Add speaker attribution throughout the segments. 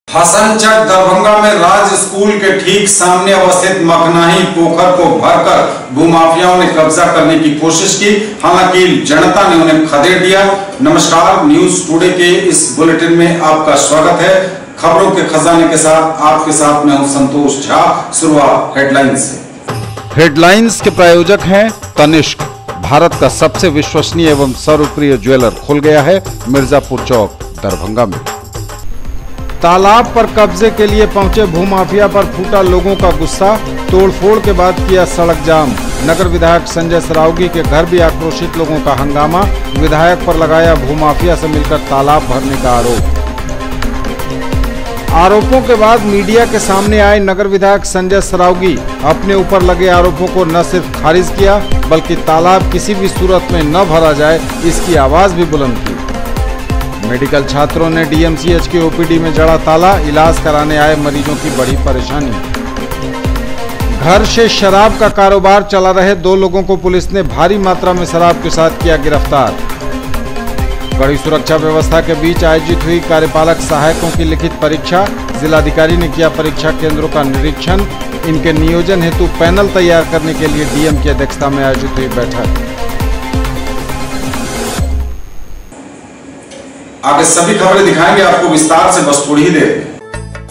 Speaker 1: हसनचक दरभंगा में राज स्कूल के ठीक सामने अवस्थित मखनाही पोखर को भरकर भूमाफियाओं ने कब्जा करने की कोशिश की। हालांकि जनता ने उन्हें खदेड़ दिया। नमस्कार, न्यूज टुडे के इस बुलेटिन में आपका स्वागत है। खबरों के खजाने के साथ आपके साथ मैं हूं संतोष झा। शुरुआत हेडलाइंस से।
Speaker 2: हेडलाइंस के प्रायोजक हैं तनिष्क। भारत का सबसे विश्वसनीय एवं सर्वप्रिय ज्वेलर खुल गया है मिर्जापुर चौक दरभंगा में। तालाब पर कब्जे के लिए पहुंचे भूमाफिया पर फूटा लोगों का गुस्सा। तोड़फोड़ के बाद किया सड़क जाम। नगर विधायक संजय सरावगी के घर भी आक्रोशित लोगों का हंगामा। विधायक पर लगाया भूमाफिया से मिलकर तालाब भरने का आरोप। आरोपों के बाद मीडिया के सामने आए नगर विधायक संजय सरावगी। अपने ऊपर लगे आरोपों को न सिर्फ खारिज किया बल्कि तालाब किसी भी सूरत में न भरा जाए इसकी आवाज भी बुलंद की। मेडिकल छात्रों ने डीएमसीएच के ओपीडी में जड़ा ताला। इलाज कराने आए मरीजों की बड़ी परेशानी। घर से शराब का कारोबार चला रहे 2 लोगों को पुलिस ने भारी मात्रा में शराब के साथ किया गिरफ्तार। कड़ी सुरक्षा व्यवस्था के बीच आयोजित हुई कार्यपालक सहायकों की लिखित परीक्षा। जिलाधिकारी ने किया परीक्षा केंद्रों का निरीक्षण। इनके नियोजन हेतु पैनल तैयार करने के लिए डीएम की अध्यक्षता में आयोजित हुई बैठक।
Speaker 1: आगे सभी खबरें दिखाएंगे आपको विस्तार से, बस थोड़ी ही देर।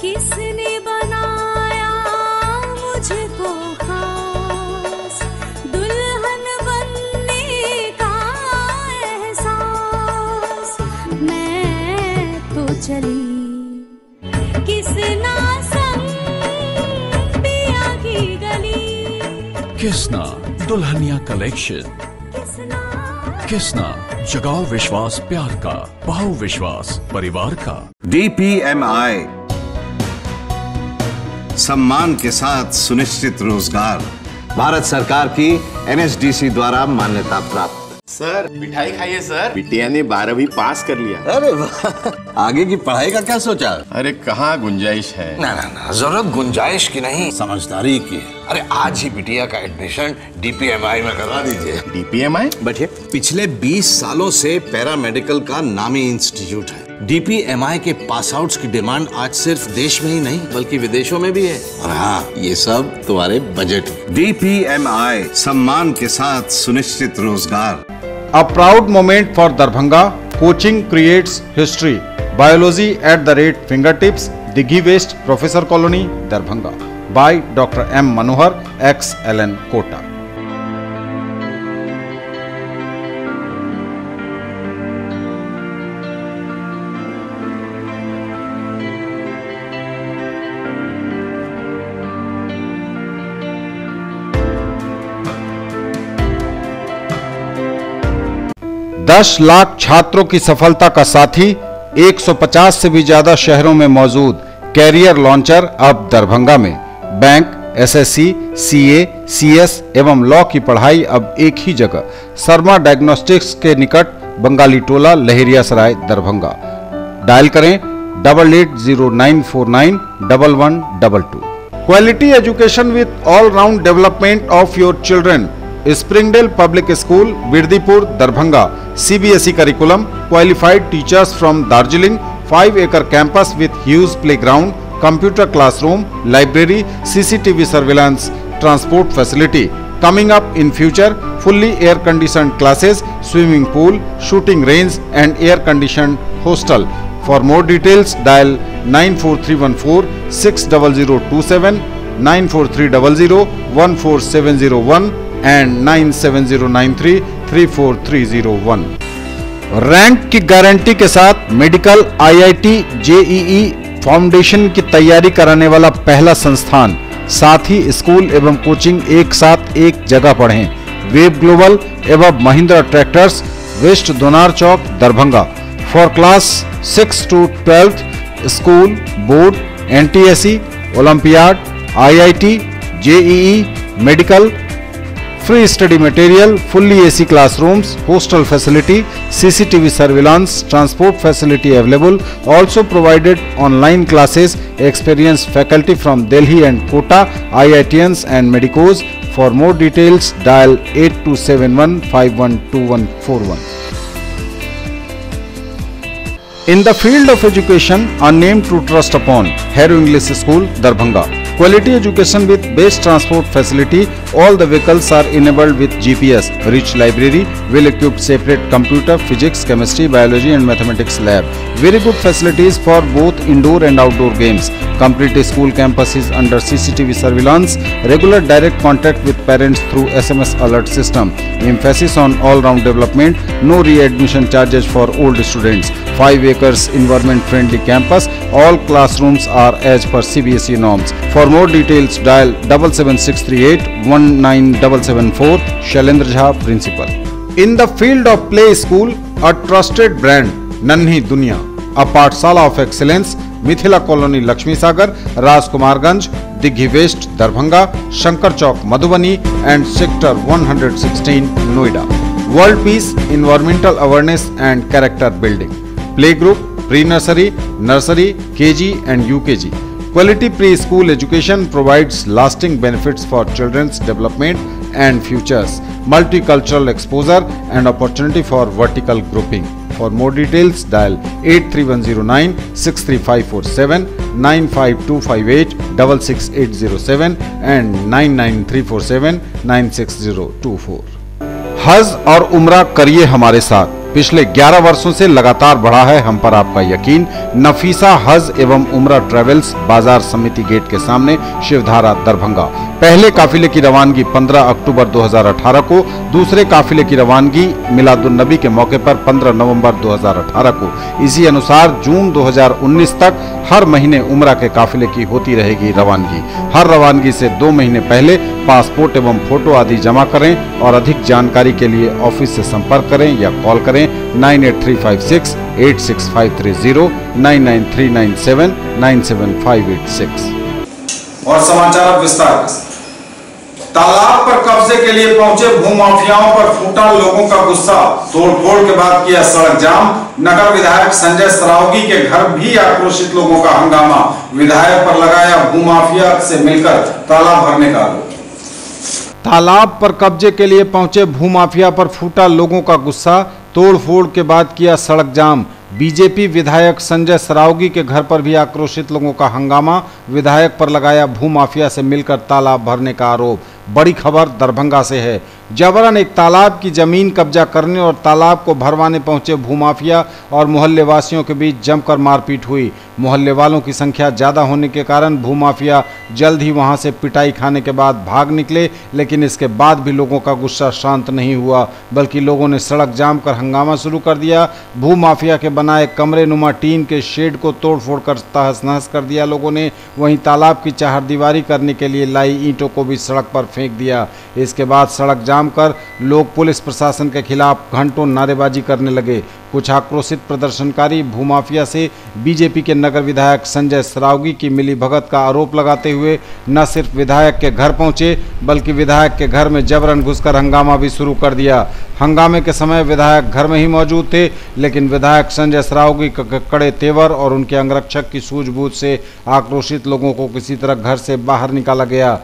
Speaker 3: किसने बनाया मुझको खास, दुल्हन बनने का एहसास, मैं तो चली किसना संग पिया की गली।
Speaker 4: किसना दुल्हनिया कलेक्शन। किसना जगाओ विश्वास प्यार का, पाओ विश्वास परिवार का।
Speaker 5: DPMI सम्मान के साथ सुनिश्चित रोजगार,
Speaker 6: भारत सरकार की NSDC द्वारा मान्यता प्राप्त।
Speaker 7: सर मिठाई खाइए सर, बिटिया ने 12वीं पास कर लिया।
Speaker 6: अरे वाह, आगे की पढ़ाई का क्या सोचा?
Speaker 7: अरे कहाँ गुंजाइश है।
Speaker 6: ना ना ना, जरूरत गुंजाइश की नहीं, समझदारी की है। अरे आज ही बिटिया का एडमिशन DPMI में करवा दीजिए।
Speaker 7: DPMI
Speaker 6: बैठिए। पिछले 20 सालों से पैरामेडिकल का नामी इंस्टीट्यूट है। DPMI के पास आउट्स की डिमांड आज सिर्फ देश में ही नहीं बल्कि विदेशों में भी है। और हाँ, ये सब तुम्हारे बजट में।
Speaker 5: DPMI सम्मान के साथ सुनिश्चित रोजगार।
Speaker 2: A proud moment for Darbhanga. Coaching creates history. Biology at the rate fingertips. Dighi West Professor Colony, Darbhanga. By Dr. M. Manohar, ex-LN Kota. दस लाख छात्रों की सफलता का साथी। 150 से भी ज्यादा शहरों में मौजूद कैरियर लॉन्चर अब दरभंगा में। बैंक, SSC, CA, CS एवं लॉ की पढ़ाई अब एक ही जगह। शर्मा डायग्नोस्टिक्स के निकट बंगाली टोला, लहेरियासराय, दरभंगा। डायल करें 880949 1122। Quality education with all round development of your children. Springdale public school, Birdipur, Darbhanga. CBSE curriculum, qualified teachers from Darjeeling, 5-acre campus with huge playground, computer classroom, library, CCTV surveillance, transport facility. Coming up in future, fully air-conditioned classes, swimming pool, shooting range and air-conditioned hostel. For more details, dial 94314 60027, 94300 14701 and 97093 34301। Rank की guarantee के साथ medical IIT JEE foundation की तैयारी कराने वाला पहला संस्थान। साथ ही स्कूल एवं कोचिंग एक साथ एक जगह पढ़ें। वेब ग्लोबल एवं Mahindra tractors, west Donar Chowk, Darbhanga. For class 6 to 12 school, board, NTSE, olympiad, IIT JEE, medical, free study material, fully AC classrooms, hostel facility, CCTV surveillance, transport facility available. Also provided online classes, experienced faculty from Delhi and Kota, IITians and medicos. For more details, dial 8271 512141. In the field of education, a name to trust upon, Hero English School, Darbhanga. Quality education with best transport facility. All the vehicles are enabled with GPS. Rich library, well-equipped separate computer, physics, chemistry, biology and mathematics lab. Very good facilities for both indoor and outdoor games. Complete school campus is under CCTV surveillance. Regular direct contact with parents through SMS alert system. Emphasis on all-round development. No readmission charges for old students. 5 acres environment-friendly campus. All classrooms are as per CBSE norms. For more details, dial 77638 19774. Shailendra Jha, Principal. In the field of play school, a trusted brand, Nanhi Dunya, a Pathshala of excellence, Mithila colony Lakshmi Sagar, Rajkumarganj, Digghi west, Darbhanga, Shankar Chowk, Madhubani and sector 116, Noida. World peace, environmental awareness and character building. Play group, pre nursery, nursery, KG and UKG. Quality preschool education provides lasting benefits for children's development and futures. Multicultural exposure and opportunity for vertical grouping. For more details, dial 83109 63547, 95258 66807 and 99347 96024. हज और उम्रा करिए हमारे साथ. पिछले 11 वर्षों से लगातार बढ़ा है हम पर आपका यकीन. नफीसा हज एवं उम्रा ट्रेवल्स, बाजार समिति गेट के सामने, शिवधारा, दरभंगा. पहले काफिले की रवानगी 15 अक्टूबर 2018 को, दूसरे काफिले की रवानगी मिलादुन्नबी के मौके पर 15 नवंबर 2018 को. इसी अनुसार जून 2019 तक हर महीने उम्रा के काफिले की होती रहेगी रवानगी. हर रवानगी से 2 महीने पहले पासपोर्ट एवं फोटो आदि जमा करें और अधिक जानकारी के लिए ऑफिस से संपर्क करें या कॉल करें 98356 86530 99397 97586.
Speaker 1: और समाचार विस्तार से. तालाब पर कब्जे के लिए पहुंचे भूमाफियाओं पर फूटा लोगों का गुस्सा. तोड़फोड़ के बाद किया सड़क जाम. नगर विधायक संजय सरावगी के घर भी आक्रोशित लोगों का हंगामा. विधायक पर लगाया भूमाफिया से मिलकर तालाब भरने का आरोप.
Speaker 2: तालाब पर कब्जे के लिए पहुंचे भूमाफिया पर फूटा लोगों का गुस्सा. तोड़फोड़ के बाद किया सड़क जाम. बीजेपी विधायक संजय सरावगी के घर पर भी आक्रोशित लोगों का हंगामा. विधायक पर लगाया भूमाफिया से मिलकर तालाब भरने का आरोप. बड़ी खबर दरभंगा से है. जबरन एक तालाब की जमीन कब्जा करने और तालाब को भरवाने पहुंचे भूमाफिया और मोहल्ले वासियों के बीच जमकर मारपीट हुई. मोहल्ले वालों की संख्या ज्यादा होने के कारण भूमाफिया जल्द ही वहां से पिटाई खाने के बाद भाग निकले. लेकिन इसके बाद भी लोगों का गुस्सा शांत नहीं हुआ, बल्कि लोगों ने सड़क जाम कर हंगामा शुरू कर दिया. भूमाफिया के बनाए कमरे नुमा टीन के शेड को तोड़फोड़ कर तहस नहस कर दिया लोगों ने. वहीं तालाब की चारदीवारी करने के लिए लाई ईंटों को भी सड़क पर फेंक दिया. इसके बाद सड़क जाम कर लोग पुलिस प्रशासन के खिलाफ घंटों नारेबाजी करने लगे. कुछ आक्रोशित प्रदर्शनकारी भूमाफिया से बीजेपी के नगर विधायक संजय सरावगी की मिलीभगत का आरोप लगाते हुए न सिर्फ विधायक के घर पहुंचे, बल्कि विधायक के घर में जबरन घुसकर हंगामा भी शुरू कर दिया. हंगामे के समय विधायक घर में ही मौजूद थे, लेकिन विधायक संजय सरावगी के कड़े तेवर और उनके अंगरक्षक की सूझबूझ से आक्रोशित लोगों को किसी तरह घर से बाहर निकाला गया.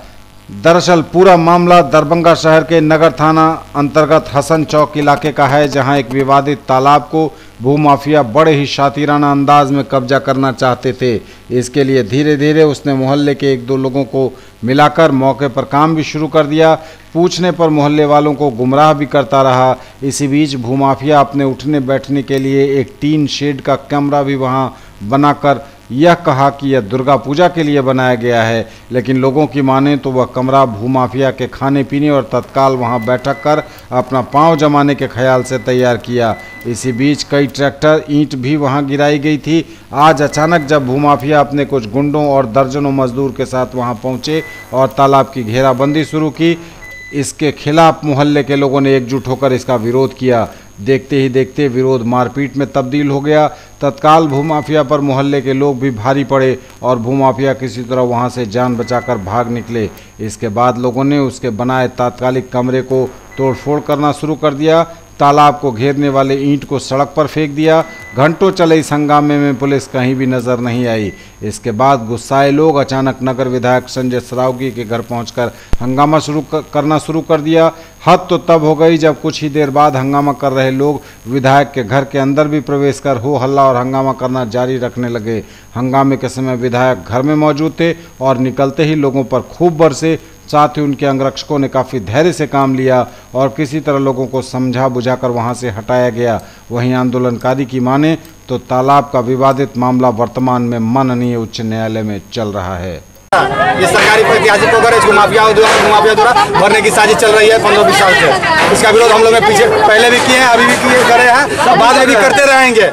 Speaker 2: दरअसल पूरा मामला दरभंगा शहर के नगर थाना अंतर्गत हसन चौक इलाके का है, जहां एक विवादित तालाब को भूमाफिया बड़े ही शातिराना अंदाज में कब्जा करना चाहते थे. इसके लिए धीरे धीरे उसने मोहल्ले के 1-2 लोगों को मिलाकर मौके पर काम भी शुरू कर दिया. पूछने पर मोहल्ले वालों को गुमराह भी करता रहा. इसी बीच भूमाफिया अपने उठने बैठने के लिए एक टीन शेड का कमरा भी वहां बनाकर यह कहा कि यह दुर्गा पूजा के लिए बनाया गया है. लेकिन लोगों की माने तो वह कमरा भूमाफिया के खाने पीने और तत्काल वहां बैठक कर अपना पांव जमाने के ख्याल से तैयार किया. इसी बीच कई ट्रैक्टर ईंट भी वहां गिराई गई थी. आज अचानक जब भूमाफिया अपने कुछ गुंडों और दर्जनों मजदूर के साथ वहां पहुंचे और तालाब की घेराबंदी शुरू की, इसके खिलाफ मोहल्ले के लोगों ने एकजुट होकर इसका विरोध किया. देखते ही देखते विरोध मारपीट में तब्दील हो गया. तत्काल भूमाफिया पर मोहल्ले के लोग भी भारी पड़े और भूमाफिया किसी तरह वहां से जान बचाकर भाग निकले. इसके बाद लोगों ने उसके बनाए तात्कालिक कमरे को तोड़फोड़ करना शुरू कर दिया. तालाब को घेरने वाले ईंट को सड़क पर फेंक दिया। घंटों चले इस हंगामे में पुलिस कहीं भी नजर नहीं आई। इसके बाद गुस्साए लोग अचानक नगर विधायक संजय सरावगी के घर पहुंचकर हंगामा करना शुरू कर दिया। हद तो तब हो गई जब कुछ ही देर बाद हंगामा कर रहे लोग विधायक के घर के अंदर भी प्रवेश कर हो हल्ला और हंगामा करना जारी रखने लगे। हंगामे के समय विधायक घर में मौजूद थे और निकलते ही लोगों पर खूब बरसे। साथ ही उनके अंगरक्षकों ने काफ़ी धैर्य से काम लिया और किसी तरह लोगों को समझा बुझाकर वहां से हटाया गया। वहीं आंदोलनकारी की माने तो तालाब का विवादित मामला वर्तमान में माननीय उच्च न्यायालय में चल रहा है।
Speaker 8: ये सरकारी ऐतिहासिक पोखर है, इसको माफिया द्वारा भरने की साजिश चल रही है 15-20 साल से। इसका विरोध हम लोग पीछे पहले भी किए हैं, अभी भी करे हैं, बाद में भी करते रहेंगे।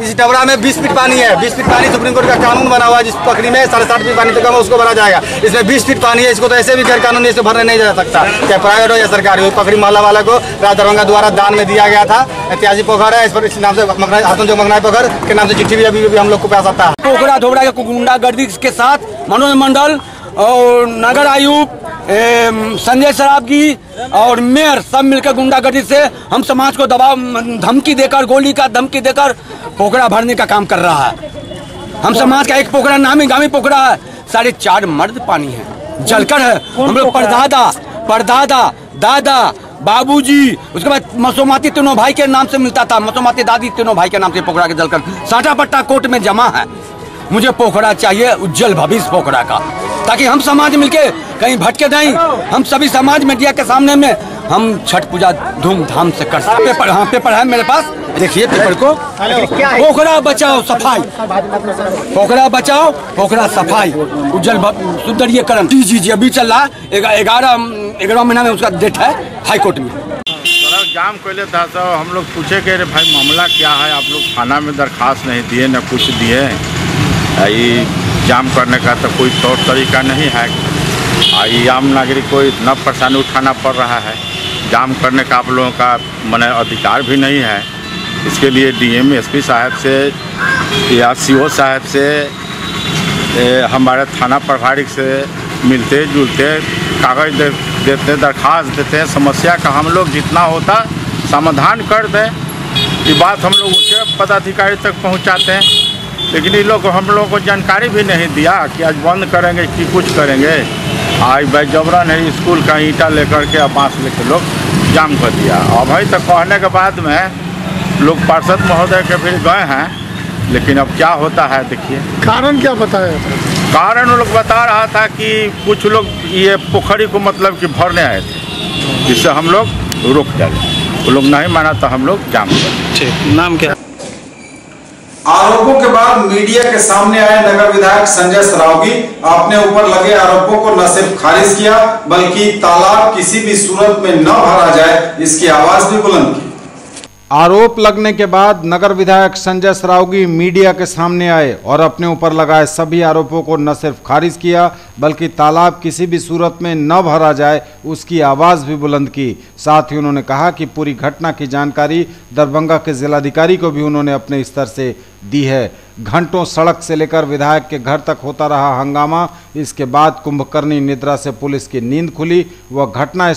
Speaker 8: इस डबरा में 20 फीट पानी है, 20 फीट पानी सुप्रीम कोर्ट का कानून बना हुआ है, जिस पखड़ी में 7.5 फीट पानी तक उसको भरा जाएगा। इसमें 20 फीट पानी है, इसको तो ऐसे भी गैर कानूनी इसे भरने नहीं जा सकता, चाहे प्राइवेट हो या सरकारी हो। पखड़ी मोहल्ला वाला को राज दरभंगा द्वारा दान में दिया गया था। ऐतिहासिक पोखर है, इस पर इस नाम से हाथों जो मगनाई पोखर के नाम से चिट्ठी भी अभी हम लोग को पास आता है।
Speaker 9: पोखरा धोबड़ा के गुंडागर्दी के साथ मनोज मंडल और नगर आयुक्त संजय सरावगी और मेयर सब मिलकर गुंडागर्दी से हम समाज को दबाव धमकी देकर, गोली का धमकी देकर पोखरा भरने का काम कर रहा है। हम समाज का एक पोखरा नामी गामी पोखरा है, 4.5 मर्द पानी है, जलकर है। हम लोग परदादा दादा बाबूजी, उसके बाद मसोमाती तीनों भाई के नाम से मिलता था, मसोमाती दादी तीनों भाई के नाम से पोखरा के जलकर साटा पट्टा कोर्ट में जमा है। मुझे पोखरा चाहिए, उज्जवल भविष्य पोखरा का, ताकि हम समाज मिलके कहीं भटके नहीं। हम सभी समाज मीडिया के सामने में हम छठ पूजा धूमधाम से कर सकते। पेपर, हाँ पेपर है मेरे पास, देखिए पेपर को। पोखरा बचाओ सफाई, पोखरा बचाओ पोखरा सफाई, उज्जवल सुंदरीकरण। जी अभी चल रहा है, 11 महीना में उसका डेट है हाई कोर्ट में।
Speaker 10: जाम कैले था तो हम लोग पूछे कि अरे भाई मामला क्या है, आप लोग थाना में दरखास्त नहीं दिए न कुछ दिए। ये जाम करने का तो कोई तौर तरीका नहीं है। ये आम नागरिक को इतना परेशानी उठाना पड़ रहा है, जाम करने का आप लोगों का मने अधिकार भी नहीं है। इसके लिए डीएम एसपी साहब से या सीओ साहब से हमारे थाना प्रभारी से मिलते जुलते कागज देते, दरखास्त देते, समस्या का हम लोग जितना होता समाधान कर दें। ये बात हम लोग उच्च पदाधिकारी तक पहुंचाते हैं, लेकिन ये लोग हम लोगों को जानकारी भी नहीं दिया कि आज बंद करेंगे कि कुछ करेंगे। आज भाई जबरन है स्कूल का ईंटा लेकर के बांस लेकर लोग जाम कर दिया। और भाई तक कहने के बाद में लोग पार्षद महोदय के फिर गए हैं, लेकिन अब क्या होता है देखिए।
Speaker 11: कारण क्या बताया?
Speaker 10: कारण वो लोग बता रहा था कि कुछ लोग ये पोखरी को मतलब कि भरने आए थे, जिससे हम लोग रुक जाए। वो लोग नहीं माना तो हम लोग जाम कर।
Speaker 9: नाम क्या?
Speaker 1: आरोपों के बाद मीडिया के सामने आए नगर विधायक संजय सरावगी अपने ऊपर लगे आरोपों को न सिर्फ खारिज किया, बल्कि तालाब किसी भी सूरत में न भरा जाए इसकी आवाज भी बुलंद की।
Speaker 2: आरोप लगने के बाद नगर विधायक संजय सरावगी मीडिया के सामने आए और अपने ऊपर लगाए सभी आरोपों को न सिर्फ खारिज किया, बल्कि तालाब किसी भी सूरत में न भरा जाए उसकी आवाज़ भी बुलंद की। साथ ही उन्होंने कहा कि पूरी घटना की जानकारी दरभंगा के जिलाधिकारी को भी उन्होंने अपने स्तर से दी है। घंटों सड़क से लेकर विधायक के घर तक होता रहा हंगामा। इसके बाद कुंभकर्णी निद्रा से पुलिस की नींद खुली। वह घटना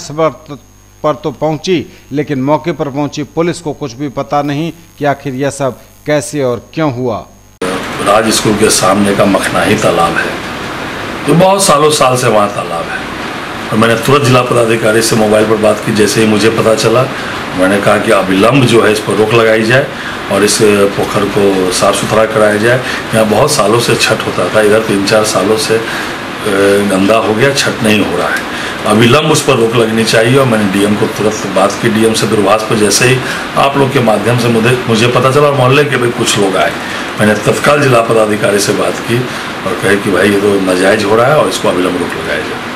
Speaker 2: पर तो पहुंची, लेकिन मौके पर पहुंची पुलिस को कुछ भी पता नहीं कि आखिर यह सब कैसे और क्यों हुआ।
Speaker 12: राज स्कूल के सामने का मखनाही तालाब है, जो बहुत साल से वहाँ तालाब है। और मैंने तुरंत जिला पदाधिकारी से मोबाइल पर बात की। जैसे ही मुझे पता चला, मैंने कहा कि अविलंब जो है इस पर रोक लगाई जाए और इस पोखर को साफ सुथरा कराया जाए। यहाँ बहुत सालों से छठ होता था, इधर 3-4 सालों से गंदा हो गया, छठ नहीं हो रहा है। अविलंब उस पर रोक लगनी चाहिए। और मैंने डीएम को तुरंत बात की, डीएम से दूरभाष पर जैसे ही आप लोग के माध्यम से मुझे पता चला, मोहल्ले के भी कुछ लोग आए, मैंने तत्काल जिला पदाधिकारी से बात की और कहे कि भाई ये तो नाजायज हो रहा है और इसको अविलंब रोक लगाया जाए।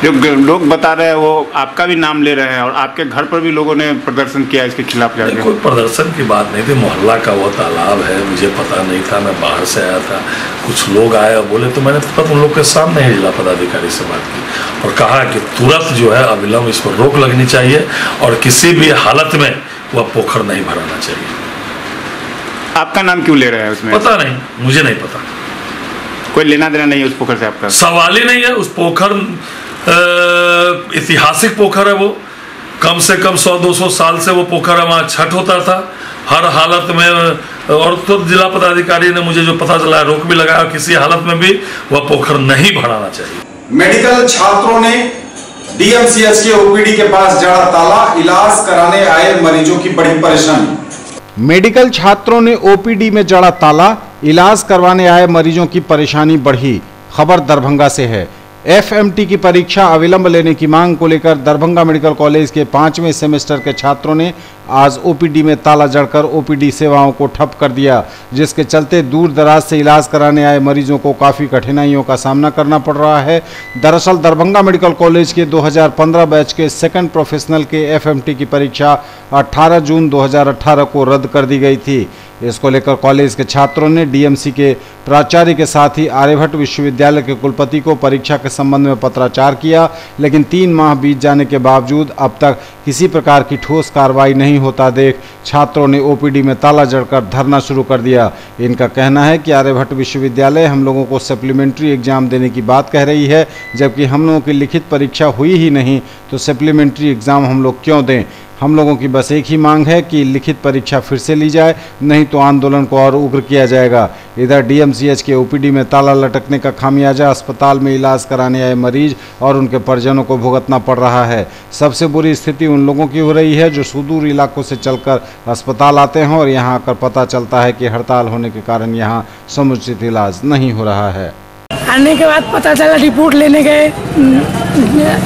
Speaker 10: जो लोग बता रहे हैं वो आपका भी नाम ले रहे हैं और आपके घर पर भी लोगों ने प्रदर्शन किया इसके खिलाफ।
Speaker 12: कोई प्रदर्शन की बात नहीं थी, मोहल्ला का वो तालाब है, मुझे पता नहीं था, मैं बाहर से आया था। कुछ लोग आए और बोले तो मैंने तुरंत उन लोग के सामने ही जिला पदाधिकारी से बात की और कहा कि तुरंत जो है अविलंब इस पर रोक लगनी चाहिए और किसी भी हालत में वह पोखर नहीं भराना चाहिए।
Speaker 10: आपका नाम क्यों ले रहे हैं उसमें?
Speaker 12: पता नहीं, मुझे नहीं पता।
Speaker 10: कोई लेना देना नहीं है उस पोखर से आपका?
Speaker 12: सवाल ही नहीं है। उस पोखर ऐतिहासिक पोखर है, वो कम से कम 100-200 साल से वो पोखर है, वहाँ छठ होता था हर हालत में। और तो जिला पदाधिकारी ने मुझे जो पता चला है रोक भी लगाया, किसी हालत में भी वह पोखर नहीं भराना चाहिए।
Speaker 1: मेडिकल छात्रों ने डीएमसीएच के ओपीडी के पास जड़ा ताला, इलाज कराने आए मरीजों की बड़ी परेशानी।
Speaker 2: मेडिकल छात्रों ने ओपीडी में जड़ा ताला, इलाज करवाने आए मरीजों की परेशानी बढ़ी। खबर दरभंगा से है। एफएमटी की परीक्षा अविलंब लेने की मांग को लेकर दरभंगा मेडिकल कॉलेज के 5वें सेमेस्टर के छात्रों ने आज ओपीडी में ताला जड़कर ओपीडी सेवाओं को ठप कर दिया, जिसके चलते दूर दराज से इलाज कराने आए मरीजों को काफ़ी कठिनाइयों का सामना करना पड़ रहा है। दरअसल दरभंगा मेडिकल कॉलेज के 2015 बैच के सेकंड प्रोफेशनल के एफएमटी की परीक्षा 18 जून 2018 को रद्द कर दी गई थी। इसको लेकर कॉलेज के छात्रों ने डीएमसी के प्राचार्य के साथ ही आर्यभट्ट विश्वविद्यालय के कुलपति को परीक्षा के संबंध में पत्राचार किया, लेकिन 3 माह बीत जाने के बावजूद अब तक किसी प्रकार की ठोस कार्रवाई नहीं होता देख छात्रों ने ओपीडी में ताला जड़कर धरना शुरू कर दिया। इनका कहना है कि आर्यभट्ट विश्वविद्यालय हम लोगों को सप्लीमेंट्री एग्जाम देने की बात कह रही है, जबकि हम लोगों की लिखित परीक्षा हुई ही नहीं, तो सप्लीमेंट्री एग्जाम हम लोग क्यों दें। हम लोगों की बस एक ही मांग है कि लिखित परीक्षा फिर से ली जाए, नहीं तो आंदोलन को और उग्र किया जाएगा। इधर डीएमसीएच के ओपीडी में ताला लटकने का खामियाजा अस्पताल में इलाज कराने आए मरीज और उनके परिजनों को भुगतना पड़ रहा है। सबसे बुरी स्थिति उन लोगों की हो रही है जो सुदूर इलाकों से चलकर अस्पताल आते हैं और यहाँ आकर पता चलता है कि हड़ताल होने के कारण यहाँ समुचित इलाज नहीं हो रहा है।
Speaker 11: आने के बाद पता चला, रिपोर्ट लेने गए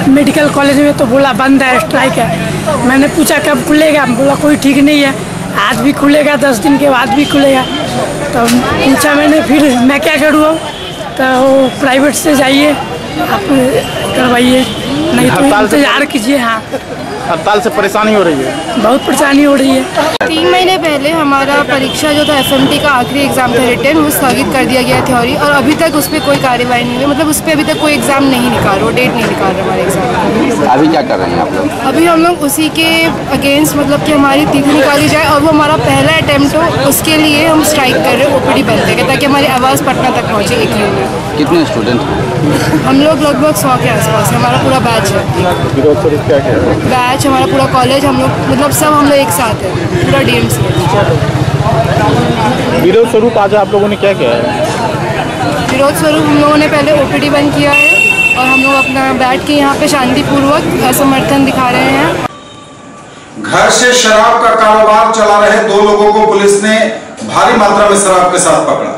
Speaker 11: मेडिकल कॉलेज में तो बोला बंद है, स्ट्राइक है। मैंने पूछा कब खुलेगा, बोला कोई ठीक नहीं है, आज भी खुलेगा, 10 दिन के बाद भी खुलेगा। तो पूछा मैंने, फिर मैं क्या करूँ, तो प्राइवेट से जाइए आप करवाइए, नहीं तो इंतजार कीजिए। हाँ,
Speaker 8: हड़ताल से परेशानी हो रही है,
Speaker 11: बहुत परेशानी हो रही है।
Speaker 13: 3 महीने पहले हमारा परीक्षा जो था एफएमटी का आखिरी एग्जाम था रिटन, वो स्थगित कर दिया गया थ्योरी, और अभी तक उस पर कोई कार्रवाई नहीं हुई। मतलब उस पर अभी तक कोई एग्जाम नहीं निकाल रहा, डेट नहीं निकाल रहा हमारे एग्जाम।
Speaker 14: अभी क्या कर रहे हैं आप लोग?
Speaker 13: अभी हम लोग उसी के अगेंस्ट, मतलब कि हमारी तिथि निकाली जाए और वो हमारा पहला अटेम्प्ट हो, उसके लिए हम स्ट्राइक कर रहे हैं ओपीडी बंद करके, ताकि हमारी आवाज़ पटना तक पहुँचे एक ही में।
Speaker 14: कितने स्टूडेंट?
Speaker 13: हम लोग लगभग 100 के आसपास, हमारा पूरा बैच है। बैच हमारा पूरा कॉलेज, हम लोग मतलब सब हम लोग एक साथ है, पूरा डीएमसी।
Speaker 8: विरोध स्वरूप आज आप लोगों ने क्या किया है?
Speaker 13: विरोध स्वरूप हम लोगों ने पहले ओपीडी बंद किया है और हम लोग अपना बैठ के यहाँ पे शांतिपूर्वक असमर्थन दिखा रहे हैं।
Speaker 1: घर से शराब का कारोबार चला रहे 2 लोगों को पुलिस ने भारी मात्रा में शराब के साथ पकड़ा।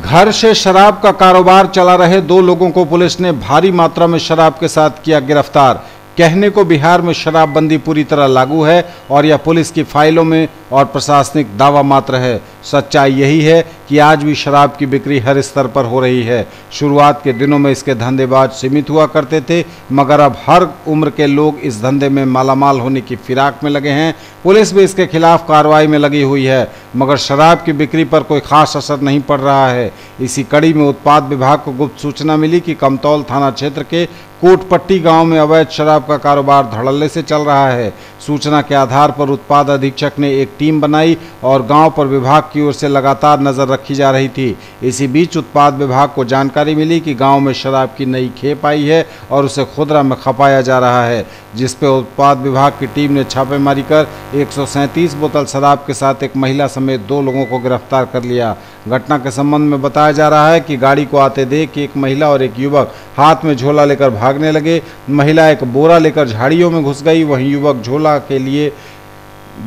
Speaker 2: घर से शराब का कारोबार चला रहे 2 लोगों को पुलिस ने भारी मात्रा में शराब के साथ किया गिरफ्तार। कहने को बिहार में शराबबंदी पूरी तरह लागू है और यह पुलिस की फाइलों में और प्रशासनिक दावा मात्र है। सच्चाई यही है कि आज भी शराब की बिक्री हर स्तर पर हो रही है। शुरुआत के दिनों में इसके धंधेबाज सीमित हुआ करते थे, मगर अब हर उम्र के लोग इस धंधे में मालामाल होने की फिराक में लगे हैं। पुलिस भी इसके खिलाफ कार्रवाई में लगी हुई है, मगर शराब की बिक्री पर कोई खास असर नहीं पड़ रहा है। इसी कड़ी में उत्पाद विभाग को गुप्त सूचना मिली कि कमतौल थाना क्षेत्र के कोटपट्टी गांव में अवैध शराब का कारोबार धड़ल्ले से चल रहा है। सूचना के आधार पर उत्पाद अधीक्षक ने एक टीम बनाई और गांव पर विभाग की ओर से लगातार नजर रखी जा रही थी। इसी बीच उत्पाद विभाग को जानकारी मिली कि गांव में शराब की नई खेप आई है और उसे खुदरा में खपाया जा रहा है, जिस पर उत्पाद विभाग की टीम ने छापेमारी कर 137 बोतल शराब के साथ एक महिला समेत 2 लोगों को गिरफ्तार कर लिया। घटना के संबंध में बताया जा रहा है कि गाड़ी को आते देख एक महिला और एक युवक हाथ में झोला लेकर भागने लगे। महिला एक बोरा लेकर झाड़ियों में घुस गई, वहीं युवक झोला के लिए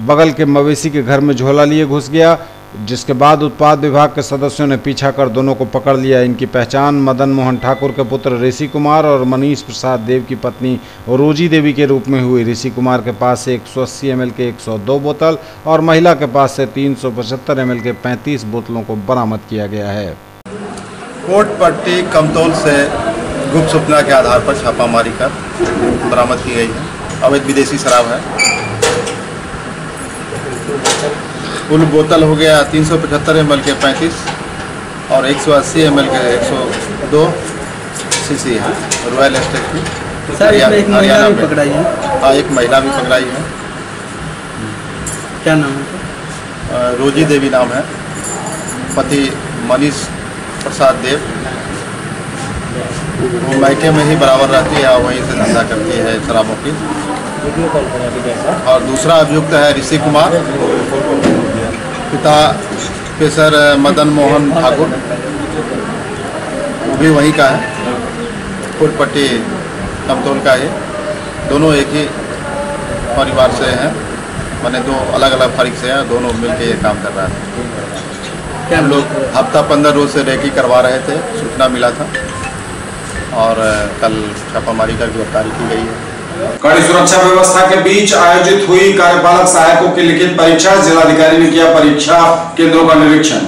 Speaker 2: बगल के मवेशी के घर में झोला लिए घुस गया, जिसके बाद उत्पाद विभाग के सदस्यों ने पीछा कर दोनों को पकड़ लिया। इनकी पहचान मदन मोहन ठाकुर के पुत्र ऋषि कुमार और मनीष प्रसाद देव की पत्नी रोजी देवी के रूप में हुई। ऋषि कुमार के पास से 180 ml के 102 बोतल और महिला के पास से 375 ml के 35 बोतलों को बरामद किया गया है।
Speaker 15: कोटपट्टी कमतौल से गुप्त सूचना के आधार पर छापामारी कर बरामद की गई है। अवैध विदेशी शराब है। कुल बोतल हो गया 375 ml के 35 और 180 ml के 102 सीसी है। रॉयल एस्टेट की।
Speaker 16: सर, एक महिला भी पकड़ाई है।
Speaker 15: हाँ, एक महिला भी पकड़ाई है।
Speaker 16: क्या नाम है?
Speaker 15: रोजी देवी नाम है। पति मनीष प्रसाद देव। वो मायके में ही बराबर रहती है और वहीं से धंधा करती है शराबों की। और दूसरा अभियुक्त है ऋषि कुमार, पिता प्रोफेसर मदन मोहन ठाकुर, वो भी वहीं का है, फुटपट्टी कमतौल का है। दोनों एक ही परिवार से हैं, माने दो अलग अलग फरीक से हैं, दोनों मिलके ये काम कर रहा है। हम लोग हफ्ता 15 रोज से रेकी करवा रहे थे, सूचना मिला था और कल छापामारी कर गिरफ्तारी की गई है।
Speaker 1: कड़ी सुरक्षा व्यवस्था के बीच आयोजित हुई कार्यपालक सहायकों की लिखित परीक्षा, जिलाधिकारी ने किया परीक्षा केंद्रों का निरीक्षण।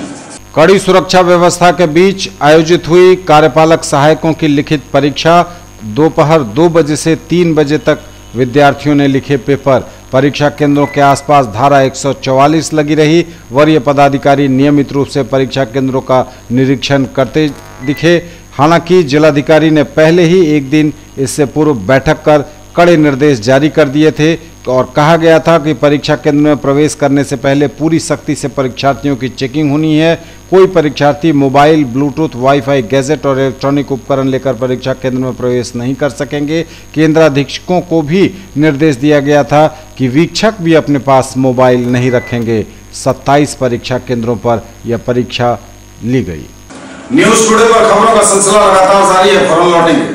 Speaker 2: कड़ी सुरक्षा व्यवस्था के बीच आयोजित हुई कार्यपालक सहायकों की लिखित परीक्षा, दोपहर 2 बजे से 3 बजे तक विद्यार्थियों ने लिखे पेपर। परीक्षा केंद्रों के आसपास धारा 144 लगी रही। वरीय पदाधिकारी नियमित रूप से परीक्षा केंद्रों का निरीक्षण करते दिखे। हालांकि जिलाधिकारी ने पहले ही एक दिन इससे पूर्व बैठक कर कड़े निर्देश जारी कर दिए थे और कहा गया था कि परीक्षा केंद्र में प्रवेश करने से पहले पूरी सख्ती से परीक्षार्थियों की चेकिंग होनी है। कोई परीक्षार्थी मोबाइल, ब्लूटूथ, वाईफाई, गैजेट और इलेक्ट्रॉनिक उपकरण लेकर परीक्षा केंद्र में प्रवेश नहीं कर सकेंगे। केंद्राधीक्षकों को भी निर्देश दिया गया था कि वीक्षक भी अपने पास मोबाइल नहीं रखेंगे। 27 परीक्षा केंद्रों पर यह परीक्षा ली गई।
Speaker 1: न्यूज टुडे पर खबरों का सिलसिला लगातार जारी है, फौरन लौटेंगे।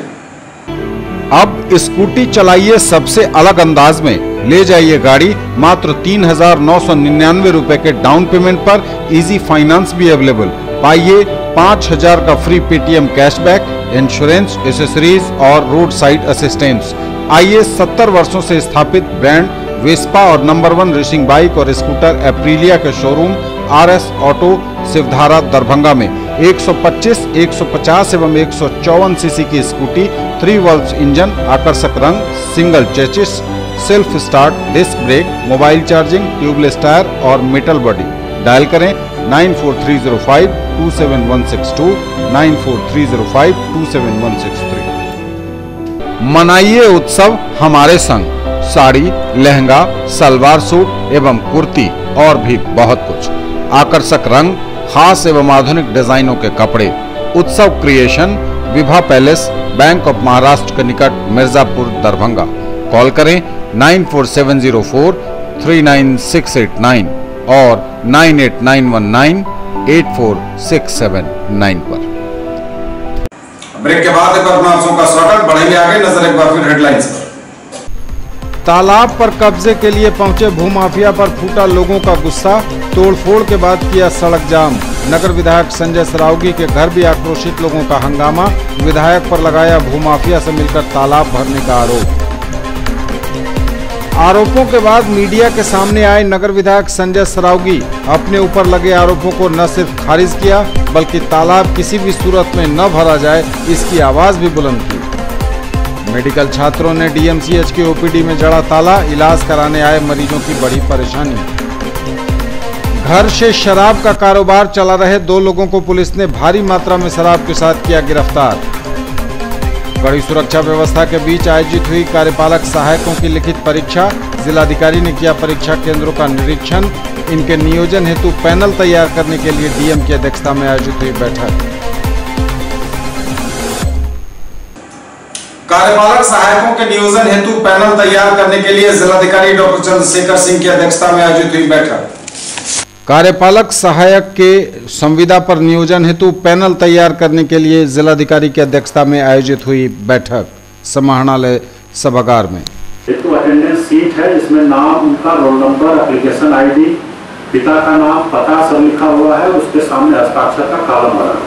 Speaker 2: अब स्कूटी चलाइए सबसे अलग अंदाज में, ले जाइए गाड़ी मात्र 3,999 रुपए के डाउन पेमेंट पर। इजी फाइनेंस भी अवेलेबल। पाइए 5,000 का free Paytm cashback, insurance, accessories और रोड साइड असिस्टेंस। आइए 70 वर्षों से स्थापित ब्रांड वेस्पा और नंबर 1 रेसिंग बाइक और स्कूटर एप्रिलिया के showroom RS auto Shivdhara Darbhanga में 125, 150 एवं 154 सीसी की स्कूटी, 3 वॉल्व इंजन, आकर्षक रंग, single chassis, self start, disc brake, mobile charging, tubeless tyre और मेटल बॉडी। डायल करें 9430527162, 9430527163। मनाइए उत्सव हमारे संग। साड़ी, लहंगा, सलवार सूट एवं कुर्ती और भी बहुत कुछ। आकर्षक रंग, खास एवं आधुनिक डिजाइनों के कपड़े। उत्सव creation, Vibha palace, bank of Maharashtra के निकट, मिर्जापुर, दरभंगा। कॉल करें 9474399689 और 9891984679 पर।
Speaker 1: ब्रेक के बाद एक बार आपका स्वागत। बढ़ेंगे आगे, नजर एक बार फिर हेडलाइंस पर।
Speaker 2: तालाब पर कब्जे के लिए पहुंचे भूमाफिया पर फूटा लोगों का गुस्सा। तोड़फोड़ के बाद किया सड़क जाम। नगर विधायक संजय सरावगी के घर भी आक्रोशित लोगों का हंगामा। विधायक पर लगाया भूमाफिया से मिलकर तालाब भरने का आरोप। आरोपों के बाद मीडिया के सामने आए नगर विधायक संजय सरावगी। अपने ऊपर लगे आरोपों को न सिर्फ खारिज किया बल्कि तालाब किसी भी सूरत में न भरा जाए इसकी आवाज भी बुलंद की। मेडिकल छात्रों ने DMCH के OPD में जड़ा ताला। इलाज कराने आए मरीजों की बड़ी परेशानी। घर से शराब का कारोबार चला रहे 2 लोगों को पुलिस ने भारी मात्रा में शराब के साथ किया गिरफ्तार। कड़ी सुरक्षा व्यवस्था के बीच आयोजित हुई कार्यपालक सहायकों की लिखित परीक्षा। जिलाधिकारी ने किया परीक्षा केंद्रों का निरीक्षण। इनके नियोजन हेतु पैनल तैयार करने के लिए DM की अध्यक्षता में आयोजित हुई बैठक।
Speaker 1: कार्यपालक सहायकों के नियोजन हेतु पैनल तैयार करने के लिए जिलाधिकारी डॉक्टर चंद्रशेखर सिंह की अध्यक्षता में आयोजित हुई बैठक।
Speaker 2: कार्यपालक सहायक के संविदा पर नियोजन हेतु पैनल तैयार करने के लिए जिलाधिकारी की अध्यक्षता में आयोजित हुई बैठक समाहरणालय सभागार में।
Speaker 14: एक तो अटेंडेंस सीट है जिसमें नाम, उनका रोल नंबर, एप्लीकेशन ID, पिता का नाम, पता सब लिखा हुआ है। उसके सामने हस्ताक्षर का कॉलम बना हुआ है।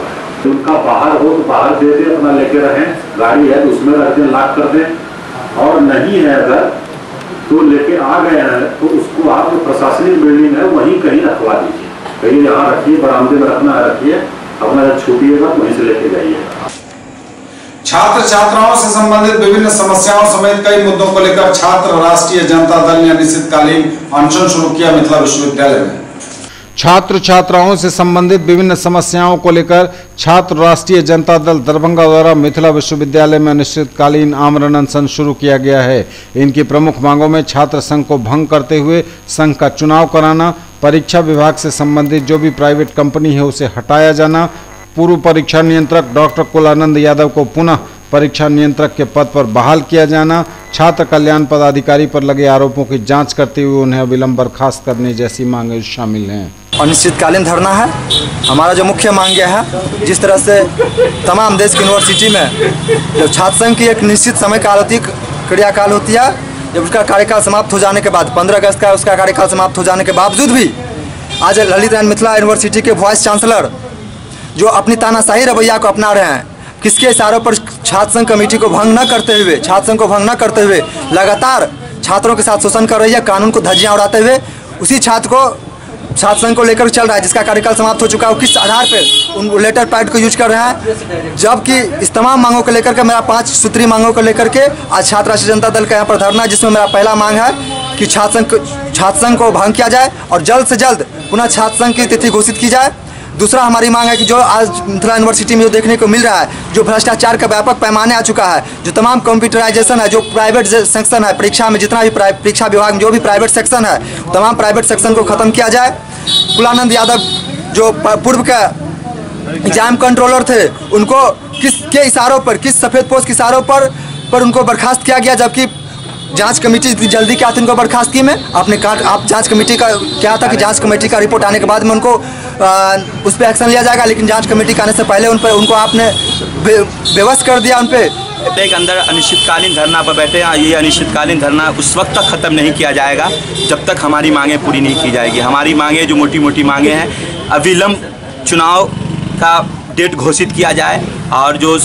Speaker 14: उनका बाहर हो तो बाहर दे दे, अपना लेके रहें। गाड़ी है तो उसमें रख दें, लॉक कर दें। और नहीं है अगर तो लेके आ गए हैं तो उसको आप जो प्रशासनिक बिल्डिंग है वहीं कहीं रखवा दीजिए। कहीं यहाँ रखिए, बरामदे में रखना रखिए, अपना जब छूटिएगा वहीं से लेके जाइए।
Speaker 1: छात्र छात्राओं से संबंधित विभिन्न समस्याओं समेत कई मुद्दों को लेकर छात्र राष्ट्रीय जनता दल ने अनिश्चितकालीन अनशन शुरू किया मिथिला विश्वविद्यालय में।
Speaker 2: छात्र छात्राओं से संबंधित विभिन्न समस्याओं को लेकर छात्र राष्ट्रीय जनता दल दरभंगा द्वारा मिथिला विश्वविद्यालय में अनिश्चितकालीन आमरण अनशन शुरू किया गया है। इनकी प्रमुख मांगों में छात्र संघ को भंग करते हुए संघ का चुनाव कराना, परीक्षा विभाग से संबंधित जो भी प्राइवेट कंपनी है उसे हटाया जाना, पूर्व परीक्षा नियंत्रक डॉक्टर कुलानंद यादव को पुनः परीक्षा नियंत्रक के पद पर बहाल किया जाना, छात्र कल्याण पदाधिकारी पर लगे आरोपों की जांच करते हुए उन्हें अविलंब बर्खास्त करने जैसी मांगें शामिल हैं।
Speaker 17: अनिश्चितकालीन धरना है। हमारा जो मुख्य मांग यह है, जिस तरह से तमाम देश की यूनिवर्सिटी में जब छात्र संघ की एक निश्चित समय काल होती क्रियाकाल होती है, जब उसका कार्यकाल समाप्त हो जाने के बाद 15 अगस्त का उसका कार्यकाल समाप्त हो जाने के बावजूद भी आज ललित नारायण मिथिला यूनिवर्सिटी के वाइस चांसलर जो अपनी तानाशाही रवैया को अपना रहे हैं, किसके इशारों पर छात्र संघ कमेटी को भंग न करते हुए, छात्र संघ को भंग न करते हुए लगातार छात्रों के साथ शोषण कर रही है, कानून को धज्जियां उड़ाते हुए उसी छात्र संघ को लेकर चल रहा है जिसका कार्यकाल समाप्त हो चुका है। किस आधार पर उन लेटर पैड को यूज कर रहे हैं, जबकि इस तमाम मांगों को लेकर के, मेरा 5 सूत्री मांगों को लेकर के आज छात्र राष्ट्रीय जनता दल का यहाँ पर धरना है, जिसमें मेरा पहला मांग है कि छात्र संघ को भंग किया जाए और जल्द से जल्द पुनः छात्र संघ की तिथि घोषित की जाए। दूसरा हमारी मांग है कि जो आज मिथिला यूनिवर्सिटी में जो देखने को मिल रहा है, जो भ्रष्टाचार का व्यापक पैमाने आ चुका है, जो तमाम कंप्यूटराइजेशन है, जो प्राइवेट सेक्शन है परीक्षा में, जितना भी परीक्षा विभाग में जो भी प्राइवेट सेक्शन है, तमाम प्राइवेट सेक्शन को ख़त्म किया जाए। कुलानंद यादव जो पूर्व का एग्जाम कंट्रोलर थे, उनको किसके इशारों पर, किस सफ़ेद पोस्ट के इशारों पर उनको बर्खास्त किया गया, जबकि जांच कमेटी जल्दी क्या थी उनको बर्खास्त की में आप जांच कमेटी का क्या था कि जांच कमेटी का रिपोर्ट आने के बाद में उनको उस पर एक्शन लिया जाएगा, लेकिन जांच कमेटी का आने से पहले उनको आपने बेवश कर दिया। उन पर
Speaker 18: एक अंदर अनिश्चितकालीन धरना पर बैठे हैं। ये अनिश्चितकालीन धरना उस वक्त तक ख़त्म नहीं किया जाएगा जब तक हमारी मांगें पूरी नहीं की जाएगी। हमारी मांगें जो मोटी मोटी मांगें हैं, अविलंब चुनाव का डेट घोषित किया जाए और जो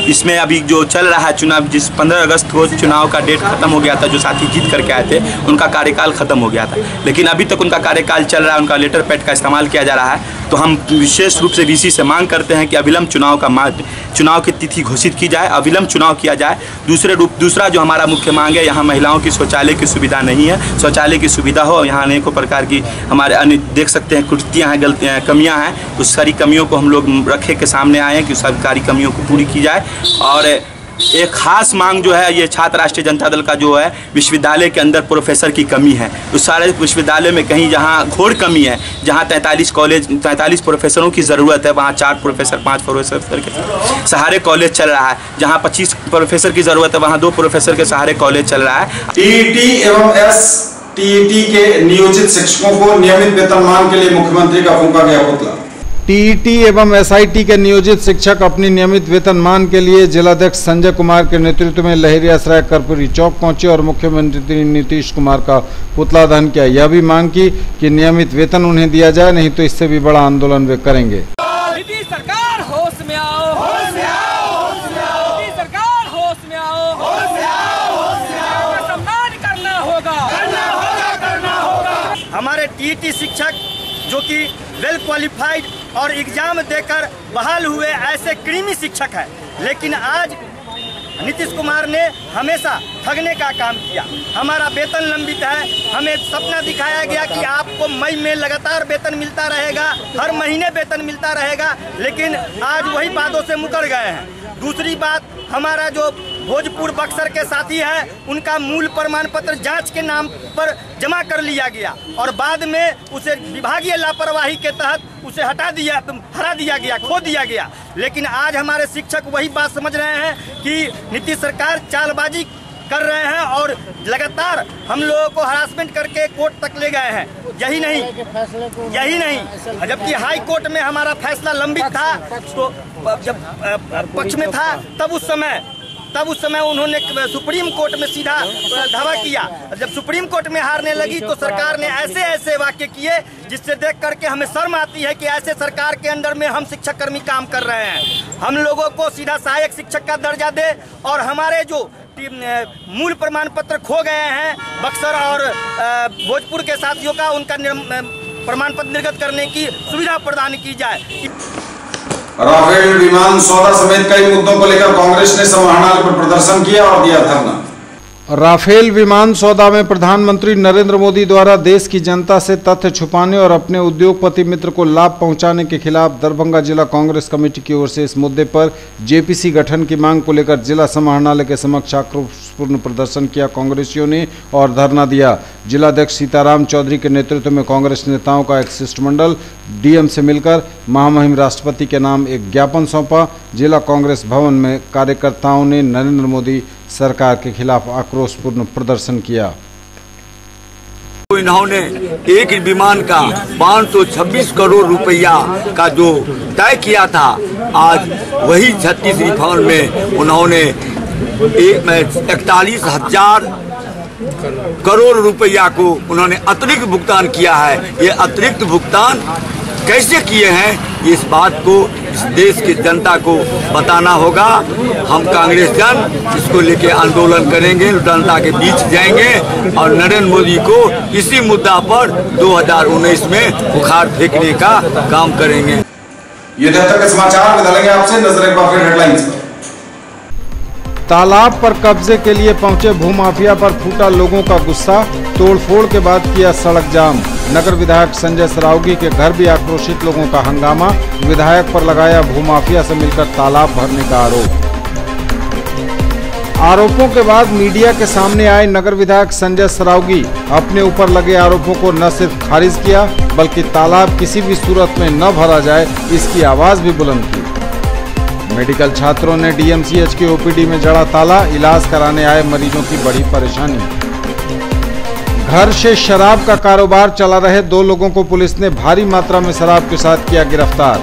Speaker 18: इसमें अभी जो चल रहा है चुनाव, जिस 15 अगस्त को चुनाव का डेट खत्म हो गया था, जो साथी जीत करके आए थे उनका कार्यकाल खत्म हो गया था, लेकिन अभी तक उनका कार्यकाल चल रहा है, उनका लेटर पैड का इस्तेमाल किया जा रहा है। तो हम विशेष रूप से वीसी से मांग करते हैं कि अविलंब चुनाव की तिथि घोषित की जाए, अविलंब चुनाव किया जाए। दूसरा जो हमारा मुख्य मांग है, यहाँ महिलाओं की शौचालय की सुविधा नहीं है, शौचालय की सुविधा हो। यहाँ अनेकों प्रकार की हमारे अन्य देख सकते हैं कुर्तियाँ हैं, गलतियाँ कमियाँ हैं, उस सारी कमियों को हम लोग रखे के सामने आए हैं कि सरकारी कमियों को पूरी की जाए। और एक खास मांग जो है, ये छात्र राष्ट्रीय जनता दल का जो है, विश्वविद्यालय के अंदर प्रोफेसर की कमी है। उस सारे विश्वविद्यालय में कहीं जहाँ घोर कमी है, जहाँ 43 प्रोफेसरों की ज़रूरत है, वहाँ 4 प्रोफेसर 5 प्रोफेसर के सहारे कॉलेज चल रहा है। जहाँ 25 प्रोफेसर की ज़रूरत है, वहाँ 2 प्रोफेसर के सहारे कॉलेज चल रहा है।
Speaker 1: टीईटी एवं एसटीईटी के नियोजित शिक्षकों को नियमित वेतनमान के लिए मुख्यमंत्री का फूंका गया पुतला।
Speaker 2: टीईटी एवं एसआईटी के नियोजित शिक्षक अपनी नियमित वेतनमान के लिए जिलाध्यक्ष संजय कुमार के नेतृत्व में लहेरियासराय कर्पूरी चौक पहुंचे और मुख्यमंत्री नीतीश कुमार का पुतला दहन किया। यह भी मांग की कि नियमित वेतन उन्हें दिया जाए, नहीं तो इससे भी बड़ा आंदोलन वे करेंगे।
Speaker 19: नीतीश सरकार होश में आओ, होश में आओ, होश में आओ। नीतीश सरकार होश में आओ, होश में आओ, होश में आओ। सम्मान करना होगा, करना होगा, करना होगा।
Speaker 20: हमारे टीईटी शिक्षक जो कि वेल क्वालिफाइड और एग्जाम देकर बहाल हुए ऐसे क्रीमी शिक्षक है, लेकिन आज नीतीश कुमार ने हमेशा ठगने का काम किया। हमारा वेतन लंबित है, हमें सपना दिखाया गया कि आपको मई में लगातार वेतन मिलता रहेगा, हर महीने वेतन मिलता रहेगा, लेकिन आज वही बातों से मुकर गए हैं। दूसरी बात, हमारा जो भोजपुर बक्सर के साथी है, उनका मूल प्रमाण पत्र जांच के नाम पर जमा कर लिया गया और बाद में उसे विभागीय लापरवाही के तहत उसे हरा दिया गया, खो दिया गया। लेकिन आज हमारे शिक्षक वही बात समझ रहे हैं कि नीतीश सरकार चालबाजी कर रहे हैं और लगातार हम लोगों को हरासमेंट करके कोर्ट तक ले गए हैं। यही नहीं, जबकि हाई कोर्ट में हमारा फैसला लंबित था, तो जब पक्ष में था तब उस समय उन्होंने सुप्रीम कोर्ट में सीधा दावा किया। जब सुप्रीम कोर्ट में हारने लगी तो सरकार ने ऐसे वाक्य किए जिससे देख करके हमें शर्म आती है कि ऐसे सरकार के अंडर में हम शिक्षक कर्मी काम कर रहे हैं। हम लोगों को सीधा सहायक शिक्षक का दर्जा दे और हमारे जो मूल प्रमाण पत्र खो गए हैं बक्सर और भोजपुर के साथियों का, उनका प्रमाण पत्र निर्गत करने की सुविधा प्रदान की जाए।
Speaker 1: राफेल विमान सौदा समेत कई मुद्दों को लेकर कांग्रेस ने समाहरणालय पर प्रदर्शन किया और दिया धरना।
Speaker 2: राफेल विमान सौदा में प्रधानमंत्री नरेंद्र मोदी द्वारा देश की जनता से तथ्य छुपाने और अपने उद्योगपति मित्र को लाभ पहुंचाने के खिलाफ दरभंगा जिला कांग्रेस कमेटी की ओर से इस मुद्दे पर जेपीसी गठन की मांग को लेकर जिला समाहरणालय के समक्ष आक्रोशपूर्ण प्रदर्शन किया कांग्रेसियों ने और धरना दिया। जिलाध्यक्ष सीताराम चौधरी के नेतृत्व में कांग्रेस नेताओं का एक शिष्टमंडल डीएम से मिलकर महामहिम राष्ट्रपति के नाम एक ज्ञापन सौंपा। जिला कांग्रेस भवन में कार्यकर्ताओं ने नरेंद्र मोदी सरकार के खिलाफ आक्रोशपूर्ण प्रदर्शन किया।
Speaker 9: इन्होंने एक विमान का 526 करोड़ रुपया का जो तय किया था, आज वही 36 रिफॉर्म में उन्होंने 41,000 करोड़ रुपया को उन्होंने अतिरिक्त भुगतान किया है। ये अतिरिक्त भुगतान कैसे किए हैं, इस बात को इस देश की जनता को बताना होगा। हम कांग्रेस जन इसको लेके आंदोलन करेंगे, जनता के बीच जाएंगे और नरेंद्र मोदी को इसी मुद्दा पर 2019 में बुखार फेंकने का काम करेंगे।
Speaker 1: ये तक के समाचार बदलेंगे आपसे, नजर एक बार फिर हेडलाइंस पर।
Speaker 2: तालाब पर कब्जे के लिए पहुंचे भूमाफिया पर फूटा लोगों का गुस्सा, तोड़फोड़ के बाद किया सड़क जाम। नगर विधायक संजय सरावगी के घर भी आक्रोशित लोगों का हंगामा, विधायक पर लगाया भूमाफिया से मिलकर तालाब भरने का आरोप। आरोपों के बाद मीडिया के सामने आए नगर विधायक संजय सरावगी, अपने ऊपर लगे आरोपों को न सिर्फ खारिज किया बल्कि तालाब किसी भी सूरत में न भरा जाए इसकी आवाज भी बुलंद की। मेडिकल छात्रों ने डीएमसीएच के ओपीडी में जड़ा ताला, इलाज कराने आए मरीजों की बड़ी परेशानी। घर से शराब का कारोबार चला रहे 2 लोगों को पुलिस ने भारी मात्रा में शराब के साथ किया गिरफ्तार।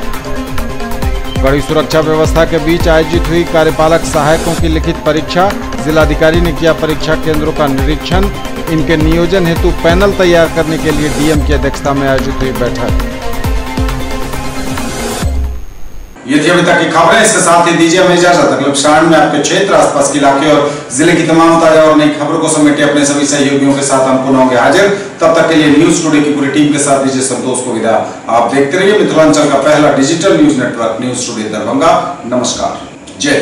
Speaker 2: कड़ी सुरक्षा व्यवस्था के बीच आयोजित हुई कार्यपालक सहायकों की लिखित परीक्षा, जिलाधिकारी ने किया परीक्षा केंद्रों का निरीक्षण। इनके नियोजन हेतु पैनल तैयार करने के लिए डीएम की अध्यक्षता में आयोजित हुई बैठक।
Speaker 1: ये थी अभी तक की खबरें, इसके साथ ही दीजिए हमें इजाजत। अगले क्षण में आपके क्षेत्र, आसपास के इलाके और जिले की तमाम ताजा और नई खबरों को समेटे अपने सभी सहयोगियों के साथ हम पुनः होंगे हाजिर। तब तक के लिए न्यूज टुडे की पूरी टीम के साथ दीजिए संतोष को विदा। आप देखते रहिए मिथिलांचल का पहला digital news network news today Darbhanga. नमस्कार, जय।